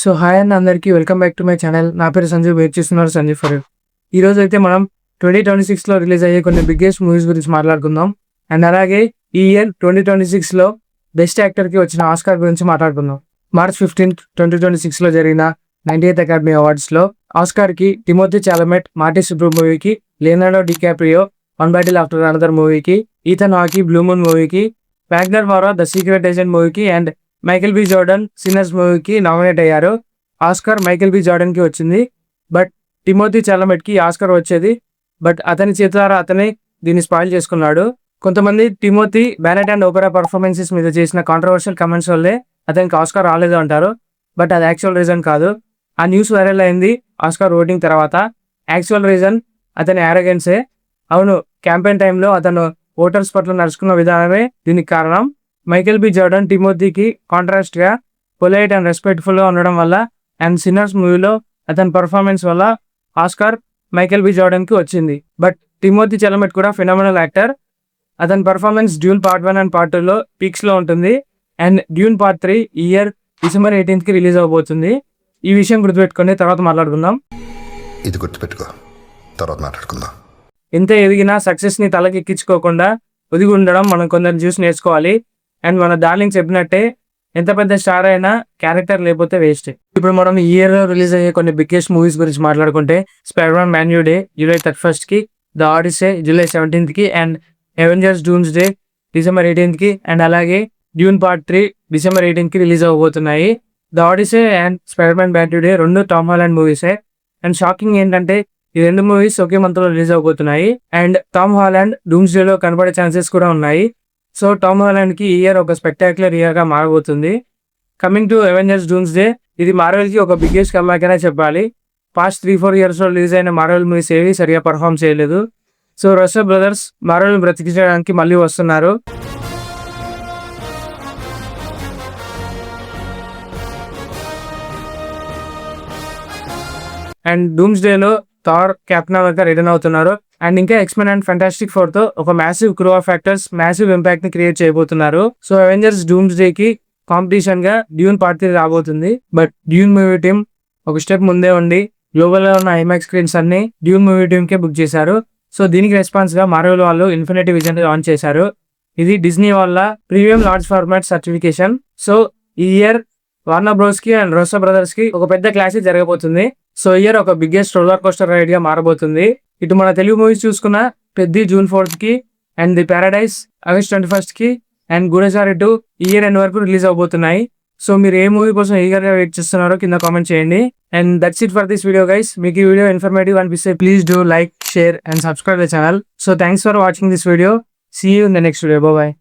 So hi అన్న అందరికీ welcome back to my channel. నా పేరు సంజీవ్, వెయిట్ చేస్తున్నారు సంజీవ్ ఫర్ యూ. ఈ రోజు అయితే మనం 2026లో రిలీజ్ అయ్యే కొన్ని బిగ్గెస్ట్ మూవీస్ గురించి మాట్లాడుకుందాం. అండ్ అలాగే ఈ ఇయర్ 2026లో బెస్ట్ యాక్టర్కి వచ్చిన ఆస్కార్ గురించి మాట్లాడుకుందాం. March 15th 2026లో జరిగిన 98th అకాడమీ అవార్డ్స్లో ఆస్కార్కి టిమోథీ చాలమెట్ మార్టీ సుబ్రూ మూవీకి, Leonardo DiCaprio one battle after another మూవీకి, ఈథన్ హాకీ బ్లూ మూన్ మూవీకి, Wagner Moura the secret agent మూవీకి and Michael B Jordan sinners మూవీకి నామినేట్ అయ్యారు. ఆస్కార్ మైకేల్ బి జోర్డన్కి వచ్చింది, బట్ టిమోథీ చాలమెట్కి ఆస్కార్ వచ్చేది, బట్ అతని చేతులారా అతనే దీన్ని స్పాయిల్ చేసుకున్నాడు. కొంతమంది Timothee Bennett and opera performances మీద చేసిన కాంట్రవర్షియల్ కమెంట్స్ వల్లే అతనికి ఆస్కార్ రాలేదు అంటారు, బట్ అది యాక్చువల్ రీజన్ కాదు. ఆ న్యూస్ వైరల్ అయింది ఆస్కార్ ఓటింగ్ తర్వాత. యాక్చువల్ రీజన్ అతని యారోగెన్సే. అవును, క్యాంపెయిన్ టైంలో అతను ఓటర్స్ పట్ల నడుచుకున్న విధానమే దీనికి కారణం. మైకేల్ బి జోర్డన్ టిమోథీకి కాంట్రాస్ట్గా పొలైట్ అండ్ రెస్పెక్ట్ఫుల్గా ఉండడం వల్ల అండ్ సిన్నర్స్ మూవీలో అతని పర్ఫార్మెన్స్ వల్ల ఆస్కార్ మైకేల్ బి జోర్డన్కి వచ్చింది. బట్ టిమోథీ చాలమెట్ కూడా ఫినామినల్ యాక్టర్. అతని performance Dune part 1 and part 2లో పీక్స్లో ఉంటుంది. అండ్ డ్యూన్ పార్ట్ 3 ఈ ఇయర్ December 18th రిలీజ్ అవబోతుంది. ఈ విషయం గుర్తుపెట్టుకుని తర్వాత మాట్లాడుకుందాం. ఇది గుర్తుపెట్టుకో, తర్వాత మాట్లాడుకుందాం. ఎంత ఎదిగినా సక్సెస్ని తలకెక్కించుకోకుండా ఒదిగి ఉండడం మనం కొందరు చూసి నేర్చుకోవాలి. అండ్ మన డార్లింగ్ చెప్పినట్టే ఎంత పెద్ద స్టార్ అయినా క్యారెక్టర్ లేకపోతే వేస్ట్. ఇప్పుడు మనం ఈ ఇయర్లో రిలీజ్ అయ్యే కొన్ని బిగ్గెస్ట్ మూవీస్ గురించి మాట్లాడుకుంటే Spider-Man man new day July 31st the Odyssey July 17th and Avengers Doomsday December 18th and అలాగే Dune part 3 December 18th release అవ్వబోతున్నాయి. The Odyssey and Spider-Man man new day రెండు Tom Holland మూవీసే. And shocking ఏంటంటే ఈ రెండు movies ఒకే మంత్లో release అవబోతున్నాయి. అండ్ టామ్ హాలండ్ డూమ్స్ డేలో కనబడే ఛాన్సెస్ కూడా ఉన్నాయి. సో టామ్ హాలండ్కి ఈ ఇయర్ ఒక స్పెక్టాక్యులర్ ఇయర్గా మారబోతుంది. Coming to Avengers Doomsday, ఇది మార్వెల్కి ఒక బిగ్గెస్ట్ కమ్బ్యాక్ అనే చెప్పాలి. పాస్ట్ 3-4 ఇయర్స్లో రిలీజ్ అయిన మార్వెల్ మూవీస్ ఏవి సరిగా పర్ఫామ్ చేయలేదు. సో రస్సో బ్రదర్స్ మార్వెల్ని బ్రతికించడానికి మళ్ళీ వస్తున్నారు. అండ్ డూమ్స్ డేలో థార్, కెప్టెన్ అమెరికా రిటర్న్ అవుతున్నారు. అండ్ ఇంకా ఎక్స్మెన్ అండ్ ఫెంటాస్టిక్ ఫోర్తో ఒక massive crew of actors massive impact ని క్రియేట్ చేయబోతున్నారు. సో అవెంజర్స్ డూమ్స్ డే కి కాంపిటీషన్ గా డ్యూన్ పార్ట్ 3 రాబోతుంది. బట్ డ్యూన్ మూవీ టీమ్ ఒక స్టెప్ ముందే ఉండి గ్లోబల్ లో ఉన్న ఐమాక్స్ స్క్రీన్స్ అన్ని డ్యూన్ మూవీ టీమ్ కే బుక్ చేశారు. సో దీనికి రెస్పాన్స్ గా మార్వెల్ వాళ్ళు ఇన్ఫినిటీ విజన్ లాంచ్ చేశారు. ఇది డిజ్నీ వాళ్ళ premium large format certification. So ఈ ఇయర్ వార్నర్ బ్రోస్ కి అండ్ రస్సో బ్రదర్స్ కి ఒక పెద్ద క్లాసిక్ జరగబోతుంది. సో ఇయర్ ఒక బిగ్గెస్ట్ రోలర్ కోస్టర్ రైడ్ గా మారబోతుంది. ఇటు మన తెలుగు మూవీస్ చూసుకున్న Peddi June 4th and the Paradise August 21st and Goodachari 2 ఈ ఇయర్ ఎండ్ వరకు రిలీజ్ అవబోతున్నాయి. సో మీరు ఏ మూవీ కోసం ఈగర్గా వెయిట్ చేస్తున్నారో కింద కామెంట్ చేయండి. And that's it for this video guys. మీకు ఈ వీడియో ఇన్ఫర్మేటివ్ అనిపిస్తే please do like, share and subscribe the channel. So thanks for watching this video. See you in the next video. Bye.